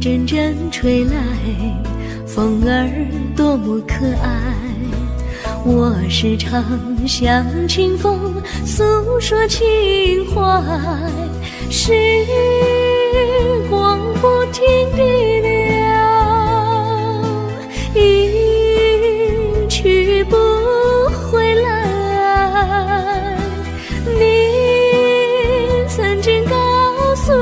阵阵吹来，风儿多么可爱。我时常向清风诉说情怀，时光不停地流，一去不回来。你曾经告诉我，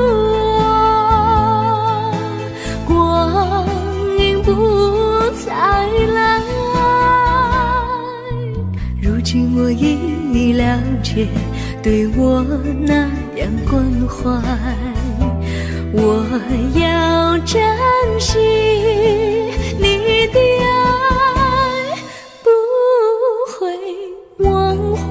光阴不再来。如今我已了解，对我那样关怀，我要珍惜你的爱，不会忘怀。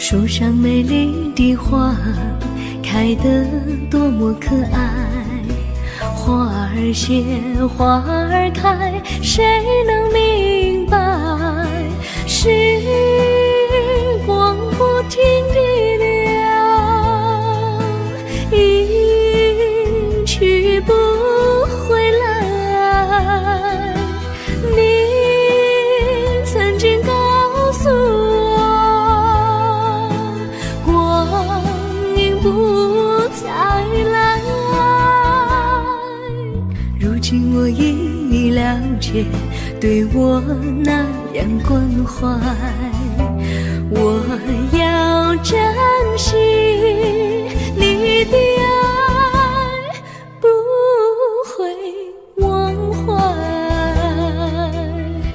树上美丽的花开得多么可爱，花儿谢，花儿开，谁能明白？时光不停地流，一去不回来。你曾经告诉我，不再来。如今我已了解，对我那样关怀，我要珍惜你的爱，不会忘怀。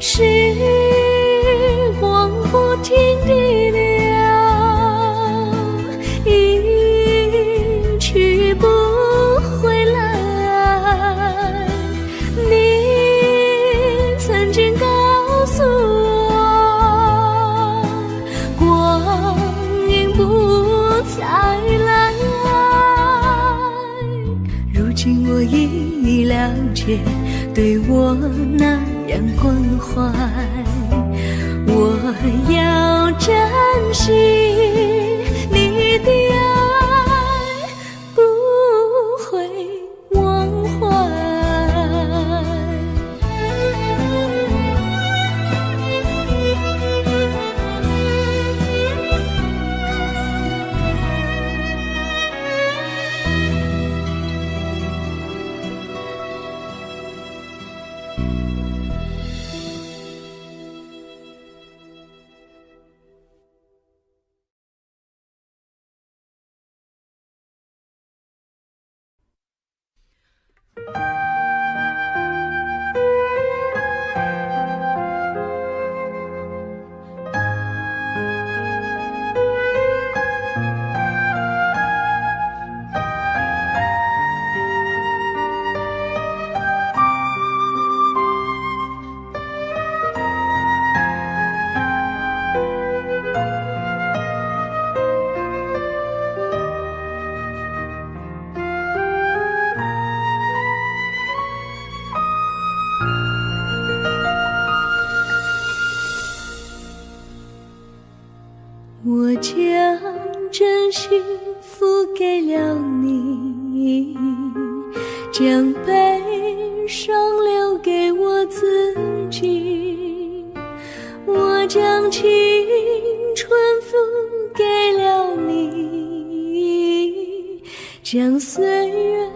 时光不停地流，不回来。你曾经告诉我，光阴不再来。如今我已了解，对我那样关怀，我要珍惜你的爱，不会忘怀。我将真心付给了你，将悲伤留给我自己。我将青春付给了你，将岁月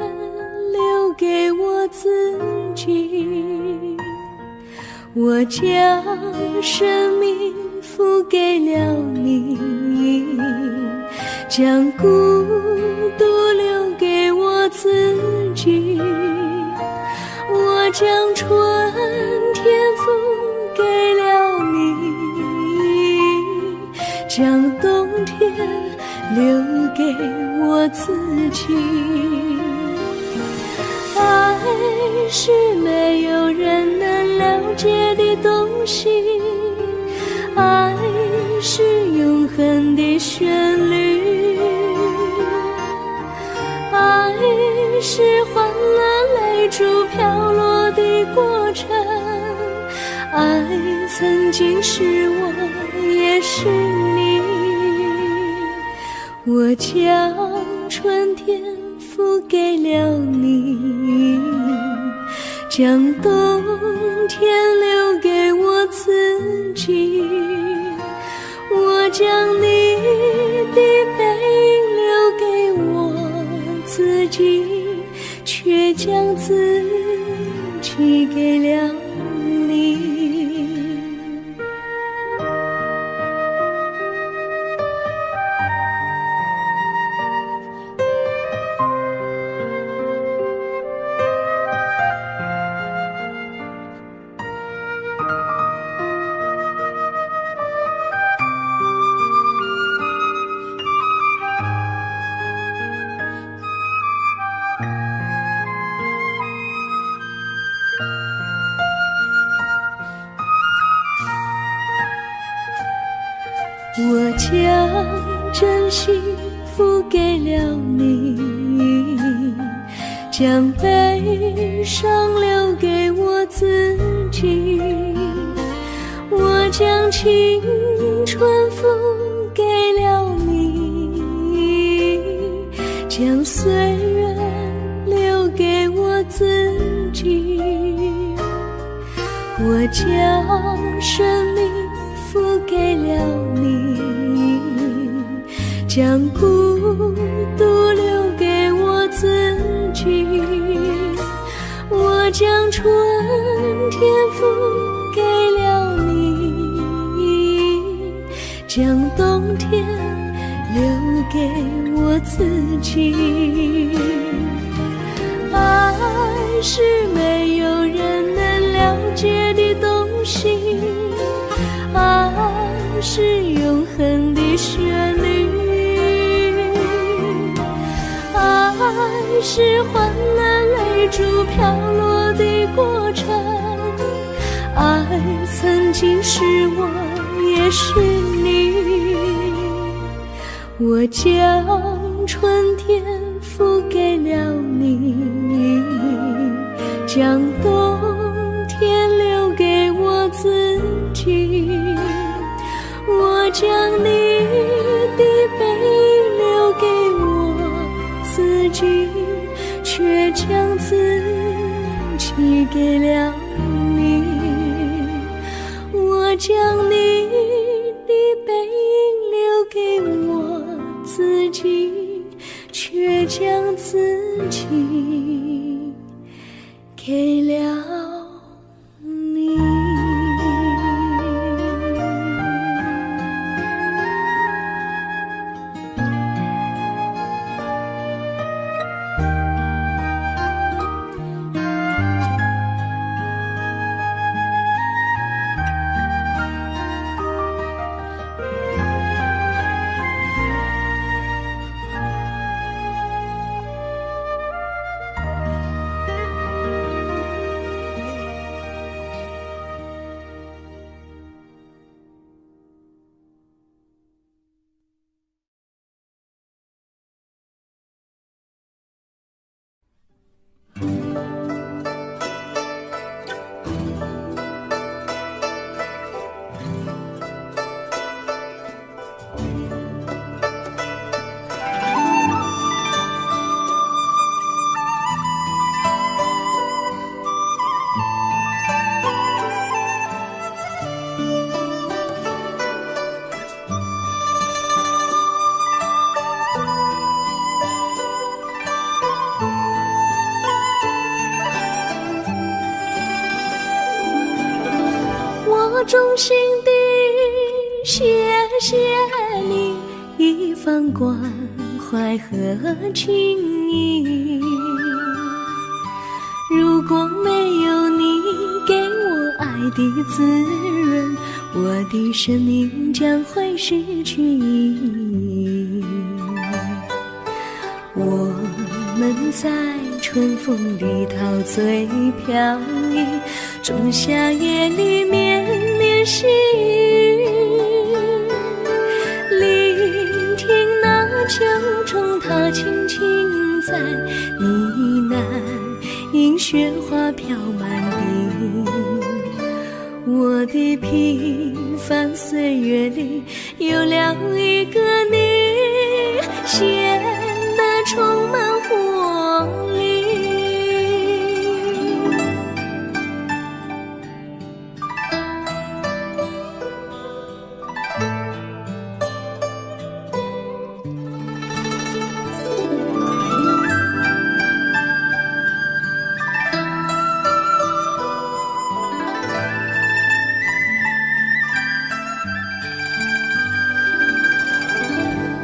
留给我自己。我将生命付给了你，将孤独留给我自己。我将春天付给了你，将冬天留给我自己。爱是没有人能了了解的东西。爱是永恒的旋律，爱是欢乐泪珠飘落的过程，爱曾经是我，也是你。我将春天付给了你，将冬天留给我自己。我将你的背影留给我自己，却将自己给了你。我将真心付给了你，将悲伤留给我自己。我将青春付给了你，将岁月留给我自己。我将生命付给了你，将孤独留给我自己。我将春天付给了你，将冬天留给我自己。爱是没有人能了解的东西，爱是永恒的旋律，爱是欢乐泪珠飘落的过程，爱曾经是我，也是你。我将春天付给了你，将冬天留给我自己。我将你的背影留给我自己，却将自己给了你。我将你的背影留给我自己，却将自己给了你。我衷心地谢谢你一番关怀和情谊，如果没有你给我爱的滋润，我的生命将会失去意义。我们在春风里陶醉飘仲夏夜里绵绵细雨，聆听那秋虫它轻轻在呢喃，映雪花飘满地。我的平凡岁月里有了一个你，显得充满活力。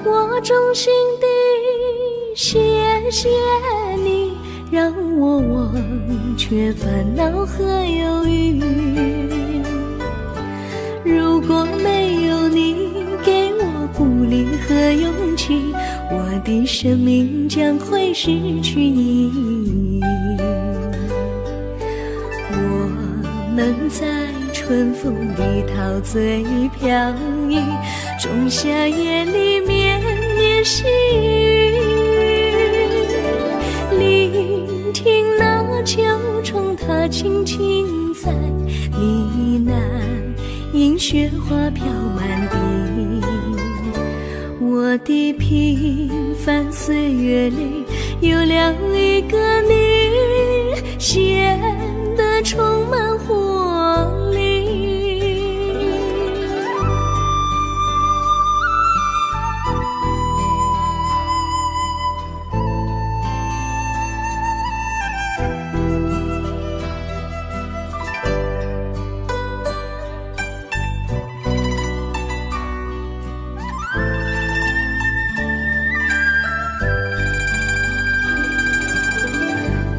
我衷心地谢谢你，让我忘却烦恼和忧郁。如果没有你给我鼓励和勇气，我的生命将会失去意义。我能在春风里陶醉飘逸，仲夏夜里绵绵细雨，聆听那秋虫它轻轻在呢喃，映雪花飘满地。我的平凡岁月里有了一个你，显得充满活力。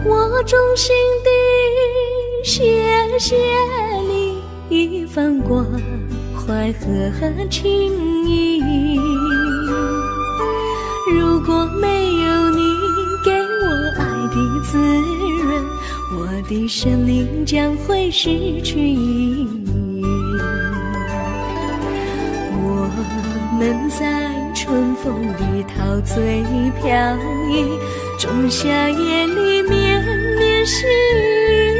我衷心地谢谢你一番关怀和情谊，如果没有你给我爱的滋润，我的生命将会失去意义。我能在春风里陶醉飘逸，仲夏夜里绵绵细雨，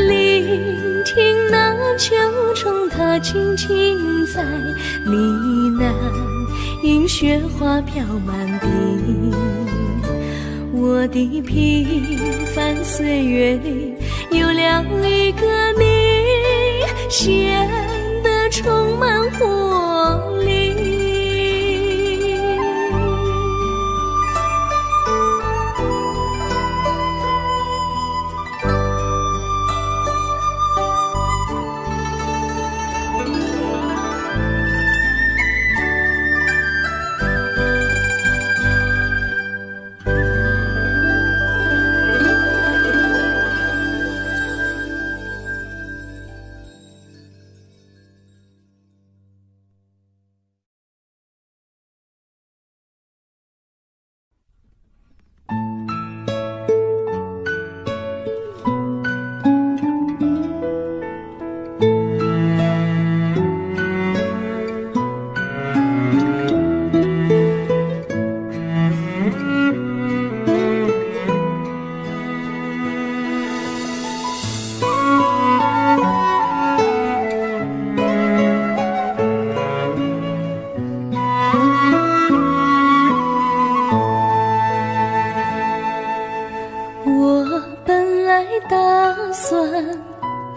聆听那秋虫它轻轻在呢喃，映雪花飘满地。我的平凡岁月里有了一个你，显得充满活力。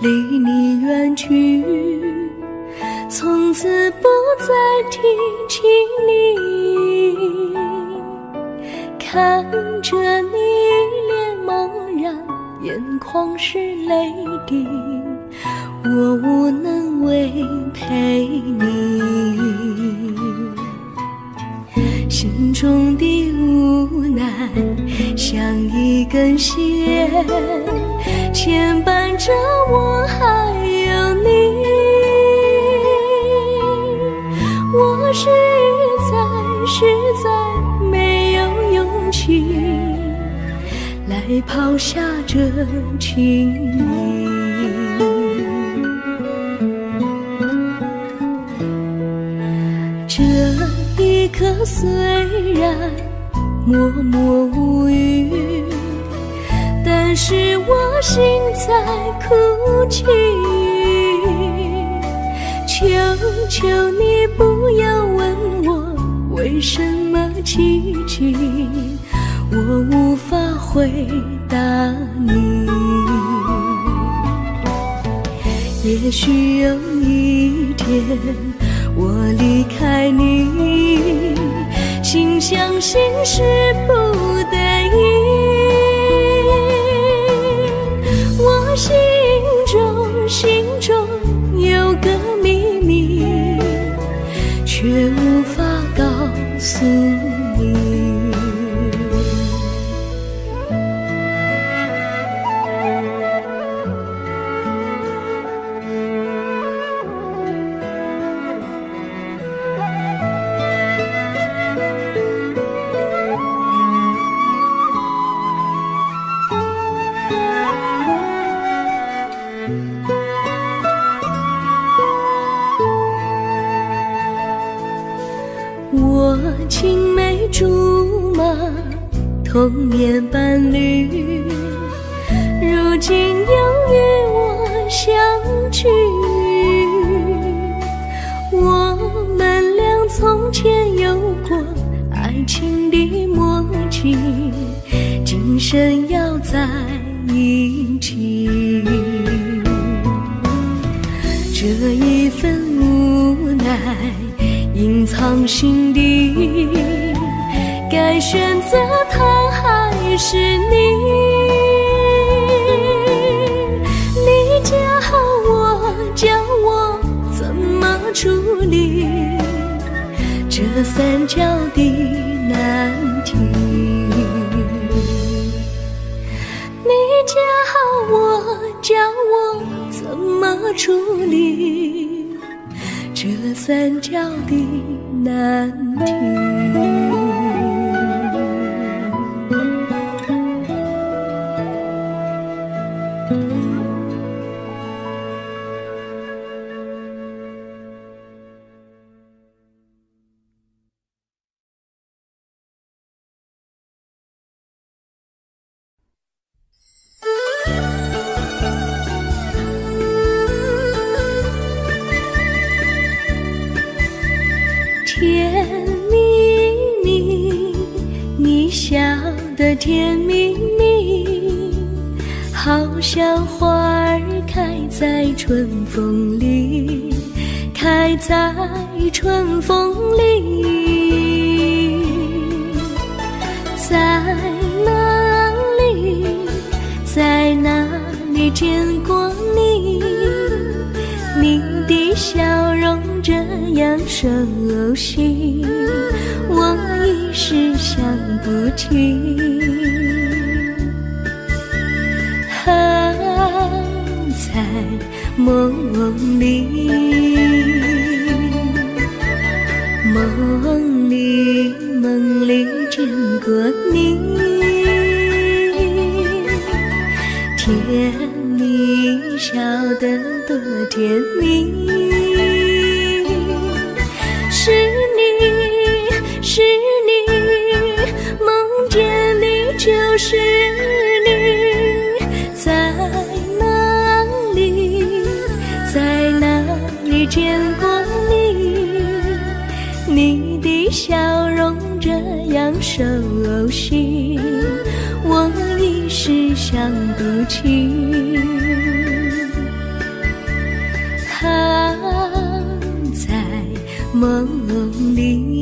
离你远去，从此不再提起你，看着你脸茫然，眼眶是泪滴，我无能为陪你，心中的无奈像一根线牵绊着我还有你，我实在没有勇气来抛下这情意。这一刻虽然默默无语，但是我心在哭泣。求求你不要问我为什么寂静，我无法回答你。也许有一天我离开你，心相信是不得已。我心中有个秘密，却无法告诉你。我青梅竹马，童年伴侣，如今又与我相聚。我们俩从前有过爱情的默契，今生要在一起。这一份无奈隐藏心底，该选择他还是你？你教我怎么处理这三角的难题？你教我怎么处理这三角的难题？甜蜜蜜，你笑得甜蜜蜜，好像花儿开在春风里，开在春风里。在哪里，在哪里见过你？你的笑容这样熟悉，我一时想不起。在梦里，梦里见过你，甜蜜笑得多甜蜜。是你，梦见你就是你，在哪里见过你？你的笑容这样熟悉，我一时想不起。在梦里。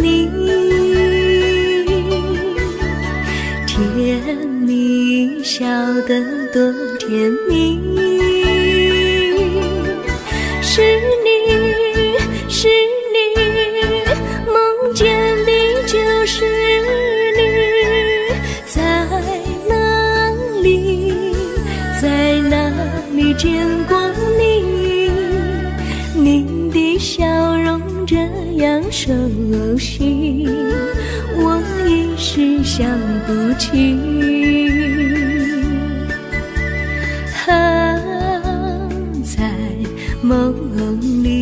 你，甜蜜笑得多甜蜜，是你，是你，梦见的就是你，在哪里，在哪里见过你？你的笑容这样熟悉，我一时想不起。在梦里。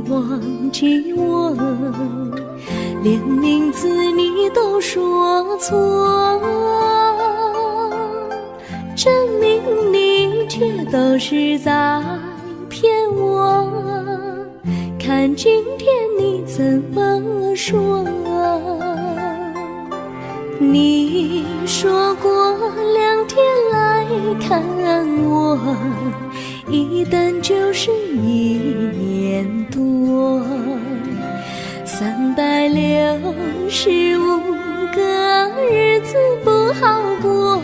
忘记我，连名字你都说错，证明你却都是在骗我。看今天你怎么说？你说过2天来看我，一等就是1年多，365个日子不好过，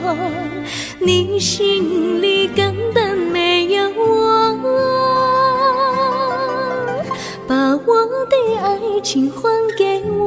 你心里根本没有我，把我的爱情还给我。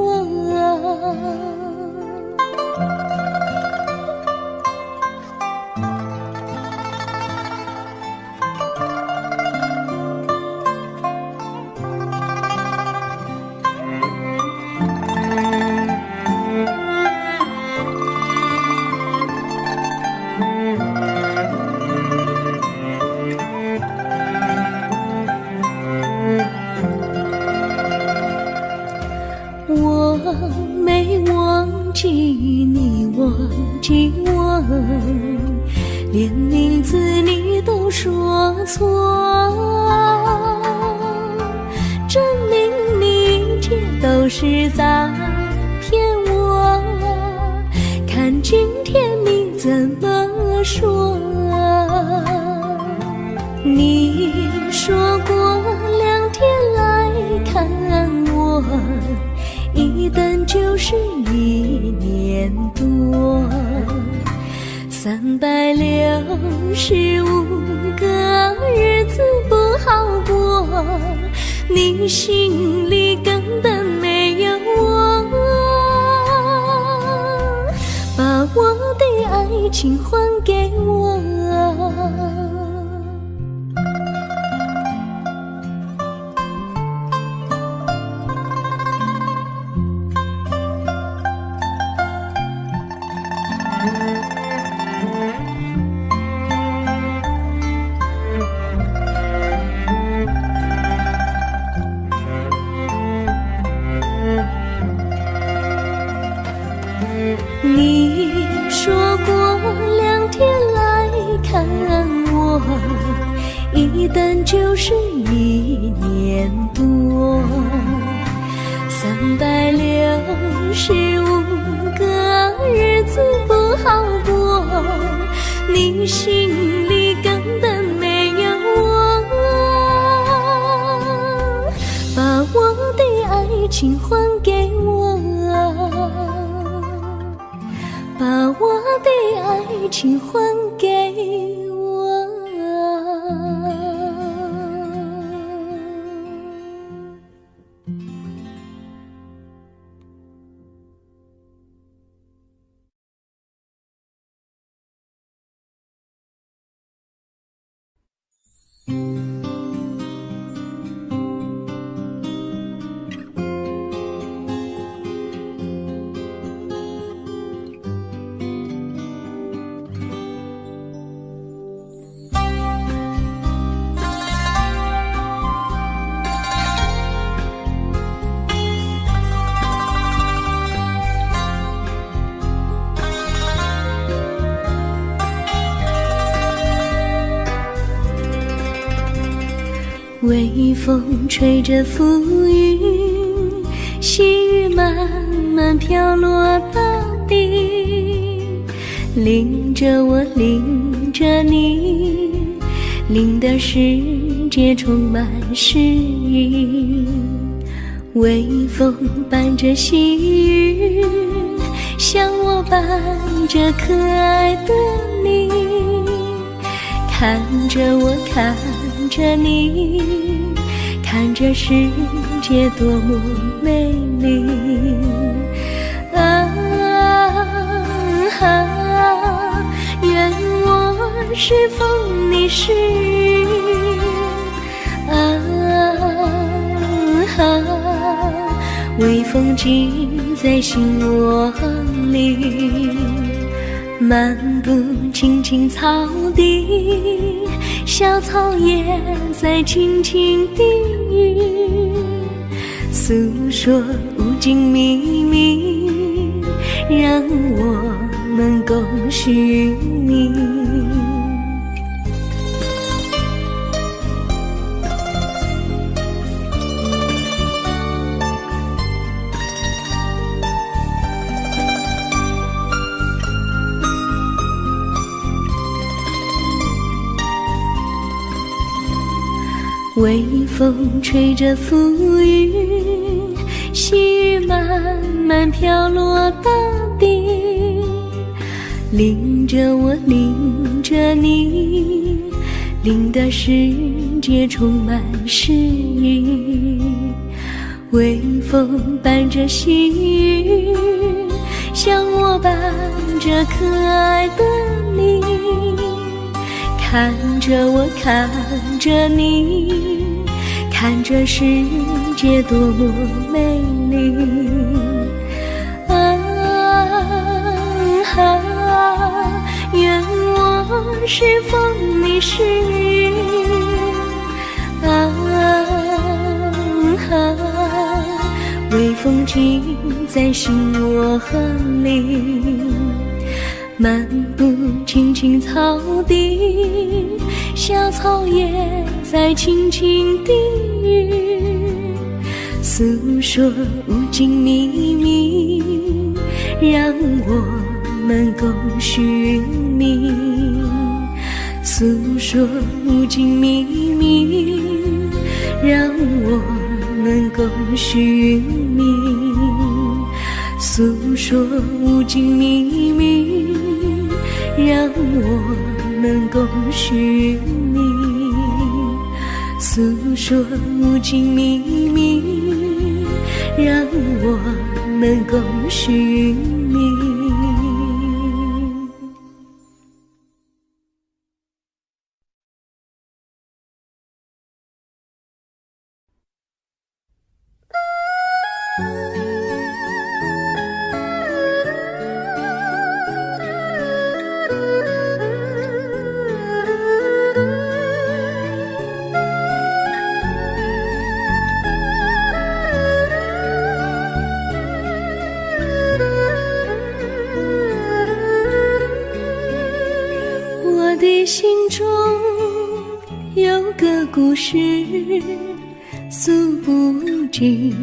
我没忘记你，忘记我，连名字你都说错，证明你却都是在骗我。看今天你怎么说？你说过2天来看我，一等就是1年多，365个日子不好过，你心里根本没有我，把我的爱情还给我。你说过2天来看我，一等就是1年多，365个日子不好过，你心里根本没有我，把我的爱情还给我，把我的爱情还给我。微风吹着浮云，细雨慢慢飘落大地，淋着我，淋着你，淋的世界充满诗意。微风伴着细雨，像我伴着可爱的你，看着我，看着你，看着世界多么美丽。愿我是风，你是雨。微风记在心窝里，漫步青青草地，小草也在轻轻低语，诉说无尽秘密，让我们共许你。微风吹着浮云，细雨慢慢飘落大地，淋着我，淋着你，淋的世界充满诗意。微风伴着细雨，像我伴着可爱的你，看着我，看着你，看着世界多么美丽。愿我是风，你是雨。微风记在心窝里，漫步青青草地，小草也在轻轻低语，诉说无尽秘密，让我们共许你。诉说无尽秘密，让我们共许你。诉说无尽秘密，让我们共许你。诉说无尽秘密，让我们共许你。我的心中有个故事，诉不尽，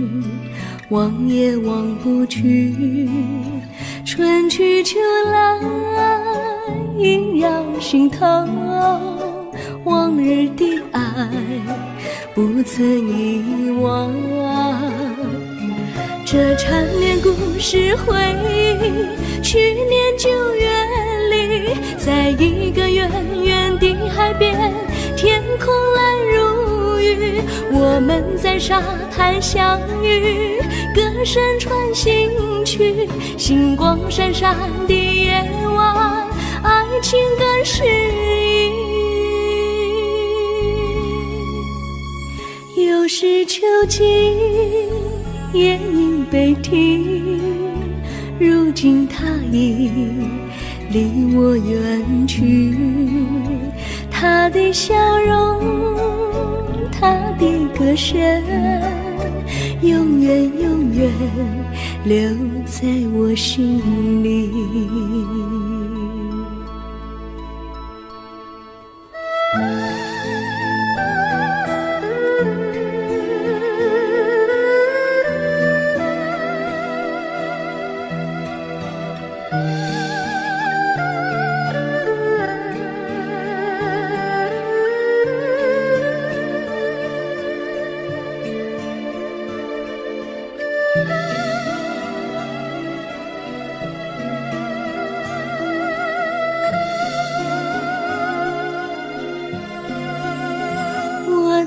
忘也忘不去。春去秋来，萦绕心头，往日的爱不曾遗忘。这缠绵故事回忆，去年9月里，在一个远远的海边，天空蓝如玉，我们在沙滩相遇，歌声传心曲，星光闪闪的夜晚，爱情更诗意。又是秋季，夜莺悲啼，如今他已离我远去，他的笑容，他的歌声，永远永远留在我心里。我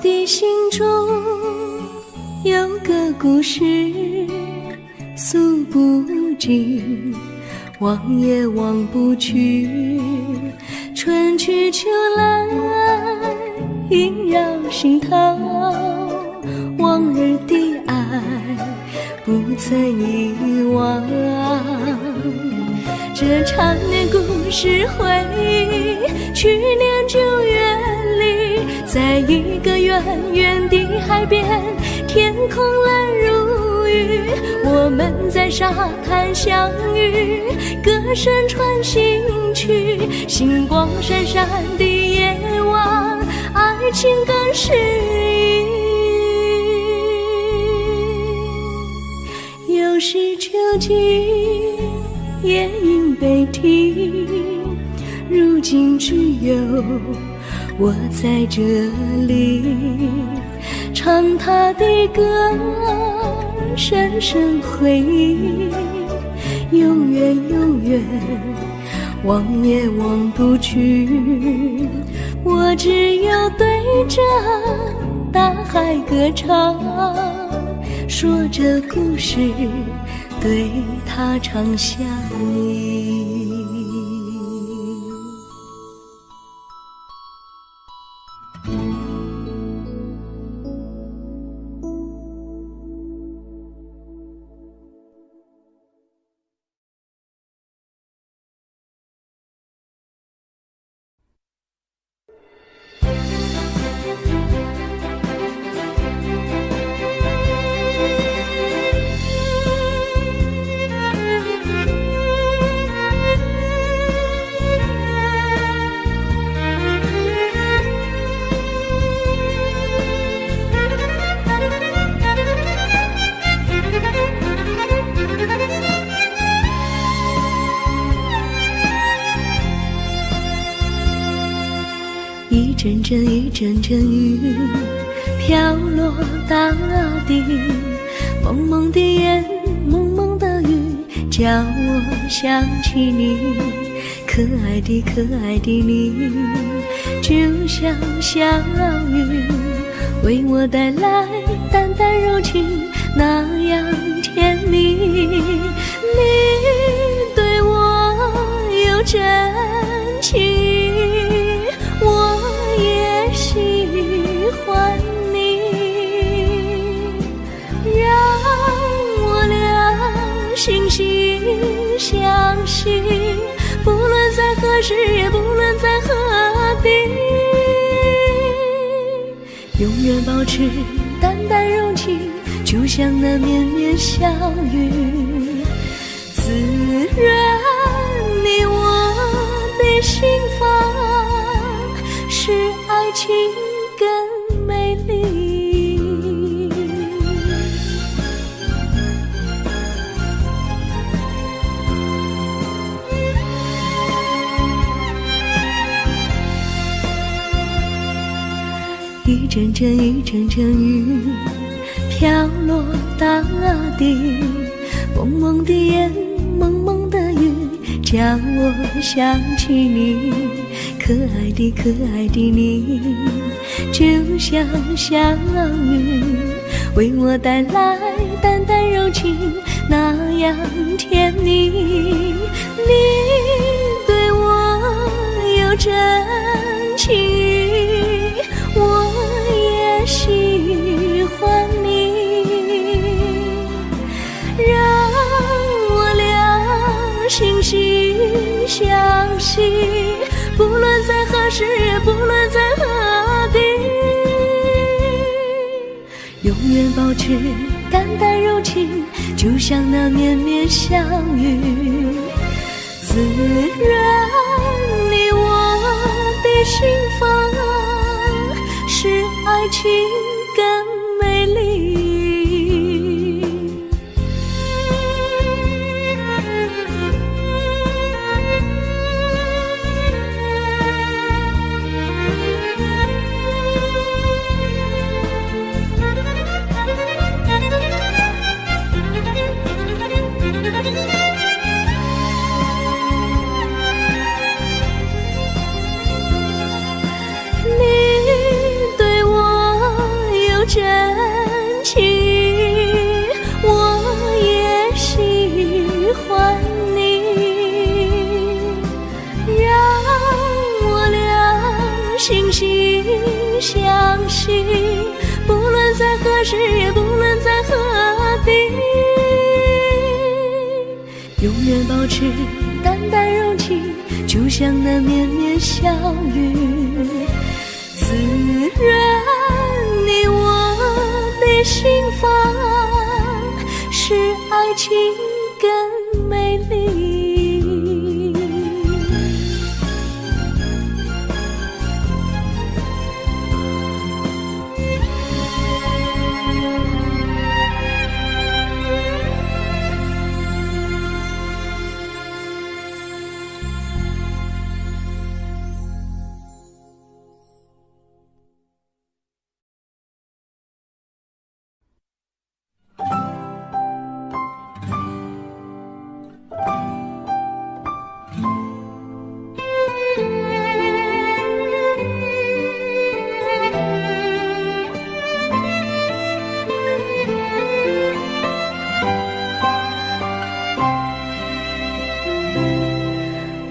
的心中有个故事，诉不尽，忘也忘不去。春去秋来，萦绕心头，往日的爱不曾遗忘。这长年故事回忆，去年9月里，在一个远远的海边，天空蓝如玉，我们在沙滩相遇，歌声传心曲，星光闪闪的夜晚，爱情更诗意。又是秋季，夜莺悲啼，如今只有我在这里，唱他的歌，深深回忆，永远永远，忘也忘不去。我只有对着大海歌唱，说着故事，对他唱想你。一阵阵一阵阵雨飘落大地，蒙蒙的烟，蒙蒙的雨，叫我想起你，可爱的可爱的你，就像小雨，为我带来淡淡柔情，那样甜蜜。你对我有真情，我也喜欢你，让我俩惺惺相惜，不论在何时，也不论在何地，永远保持淡淡柔情，就像那绵绵小雨，滋润你我的心房，使爱情更美丽。一阵阵一阵阵雨飘落大地，蒙蒙的烟，蒙蒙的雨，叫我想起你，可爱的可爱的你，就像小雨，为我带来淡淡柔情，那样甜蜜。你对我有真情，我也喜欢你，让我俩惺惺相惜，不论在何时，不论在何地，永远保持淡淡柔情，就像那绵绵小雨，滋润你我的心房，使爱情更美丽。惺惺相惜，不论在何时，也不论在何地，永远保持淡淡柔情，就像那绵绵小雨，滋润你我的心房，使爱情更美丽。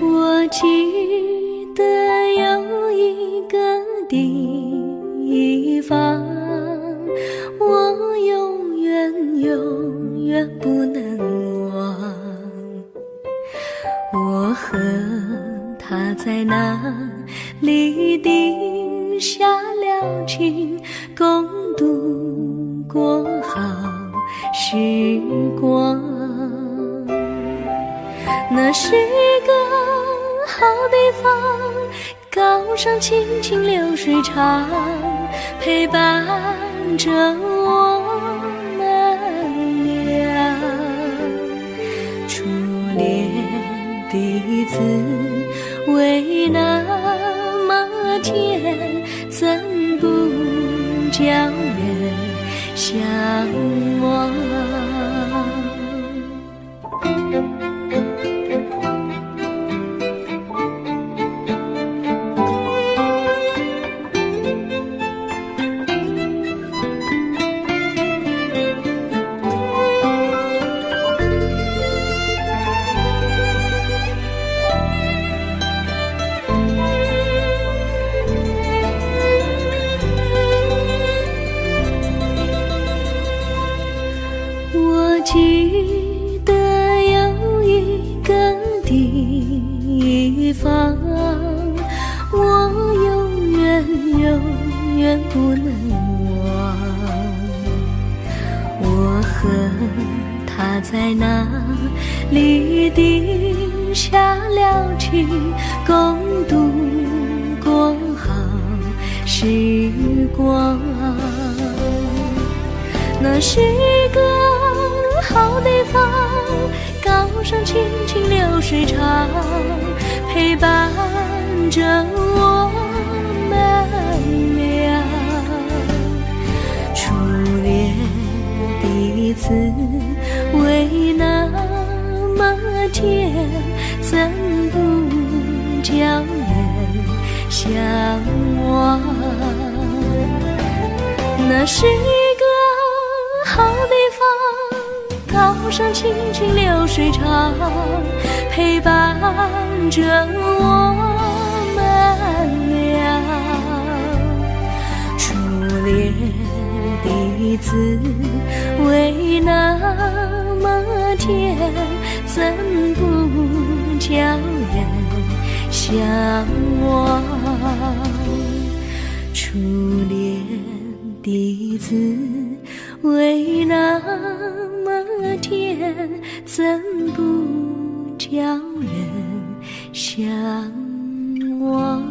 我记得有一个地方，我永远不能忘。我和他在那里定下了情，共度过好时光。那是一个好地方，高山青青流水长，陪伴着我们俩。初恋的滋味那么甜，怎不叫人向往？我记得有一个地方，我永远不能忘。我和他在那里定下了情，共度过好时光。那是一个好地方，高山青青流水长，陪伴着我们俩。初恋的滋味那么甜，怎不叫人向往？那是一个好地方，高山青青流水长，陪伴着我们俩。初恋的滋味那么甜，怎不叫人向往？初恋的滋味那么甜，怎不叫人向往？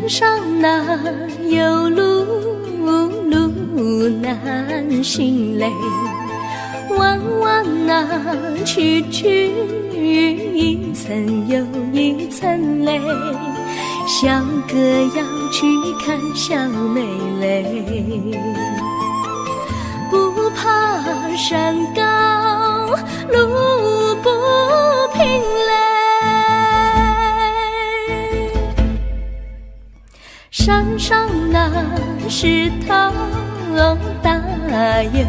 上哪有路，路难行嘞。弯弯哪曲曲，一层又一层嘞。小哥要去看小妹嘞，不怕山高路不平嘞。山上那石头大又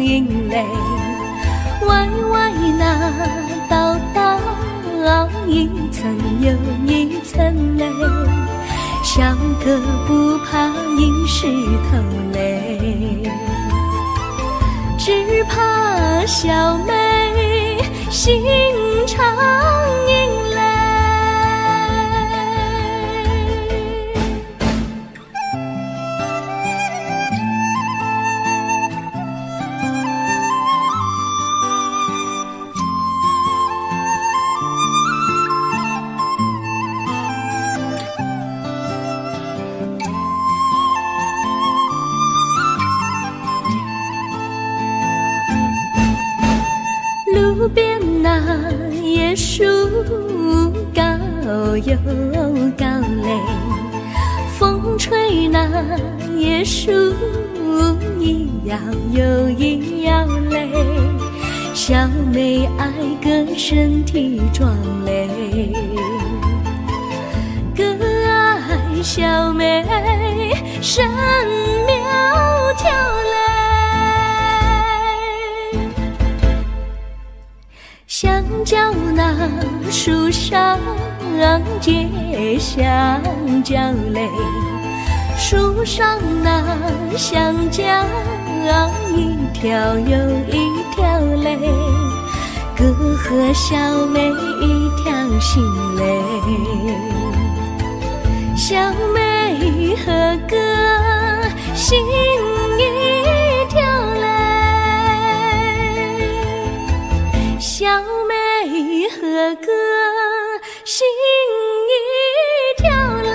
硬嘞，歪歪那道道一层又一层嘞。小哥不怕硬石头嘞，只怕小妹心肠硬嘞。路边那椰树高又高嘞，风吹那椰树一摇又一摇嘞。小妹爱个身体壮嘞，哥爱小妹身苗条嘞。香蕉那树上结香蕉嘞，树上那香蕉一条又一条嘞，哥和小妹一条心嘞。小妹和哥心一条嘞，小妹和哥心一条嘞。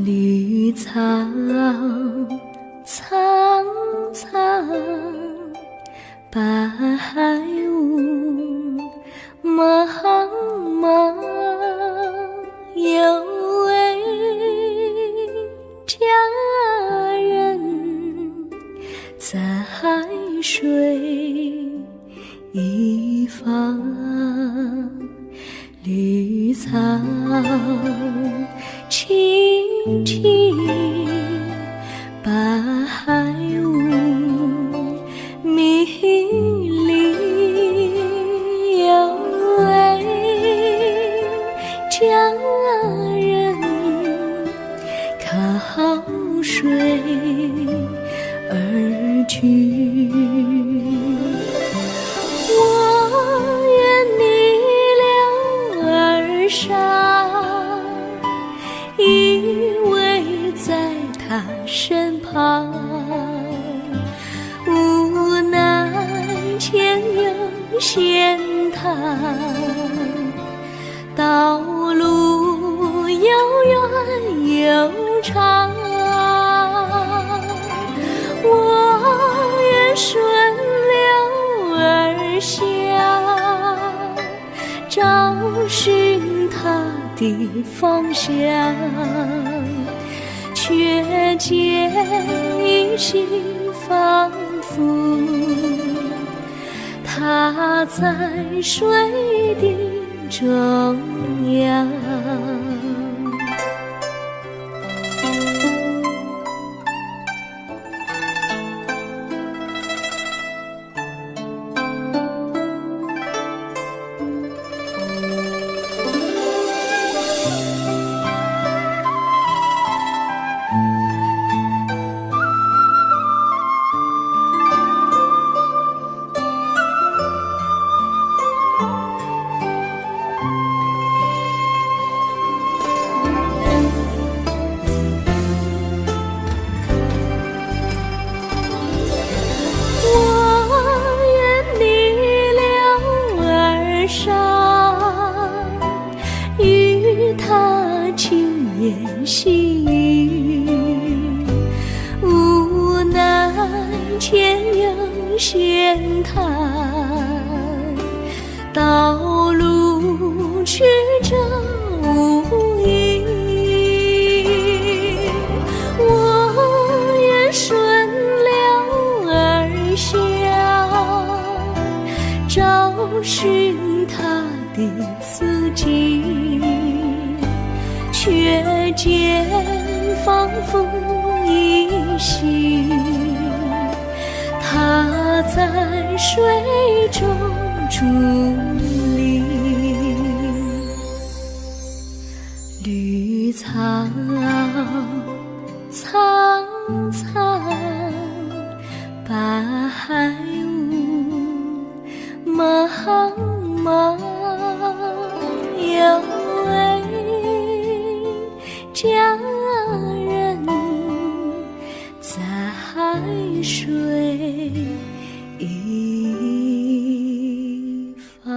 绿草苍苍，白雾茫茫，有位佳人在水一方。绿草青青，白雾迷离，有位佳人靠水而居。依偎在他身旁，无奈前有险滩，道路又远又长，我愿顺流而下，找寻的方向，却见一心仿佛它在水的中央。细雨无奈前有险滩，道路曲折无依，我愿顺流而下，找寻它的足迹，却见仿佛依稀，它在水中伫立。绿草苍苍，白雾茫茫，有位佳人在海水一方。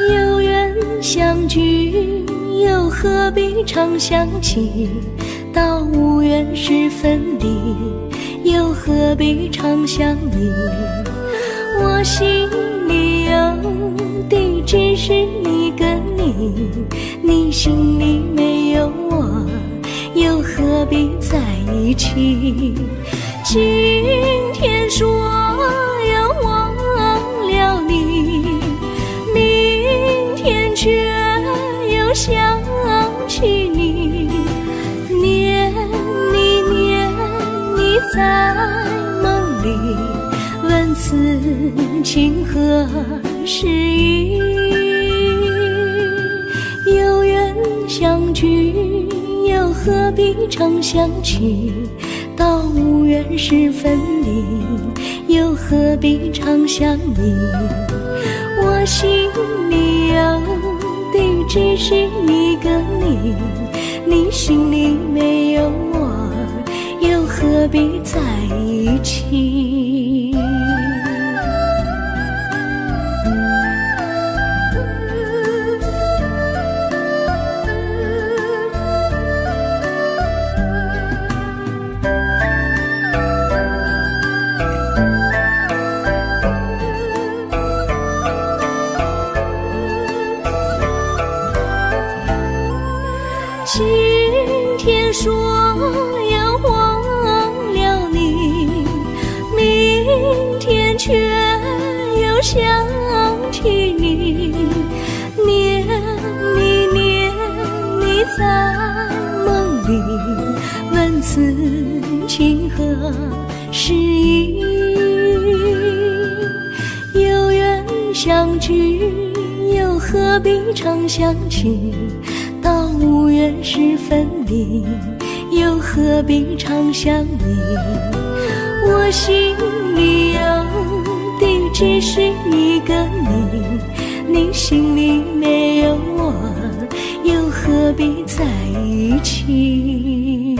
有缘相聚，又何必常想起？到无缘时分离，又何必常想你？我心里有的只是一个你，你心里没有我，又何必在一起？今天说要忘了你，明天却又想起你，念你在梦里，问此情何时已？有缘相聚，又何必常想起？到无缘时分离，又何必常想你？我心里有的只是一个你，你心里没有我，又何必在一起？今天说要忘了你，明天却又想起你，念你在梦里，问此情何时已？有缘相聚，又何必常想起？到无缘时分离，又何必常想你？我心里有的只是一个你，你心里没有我，又何何必在一起？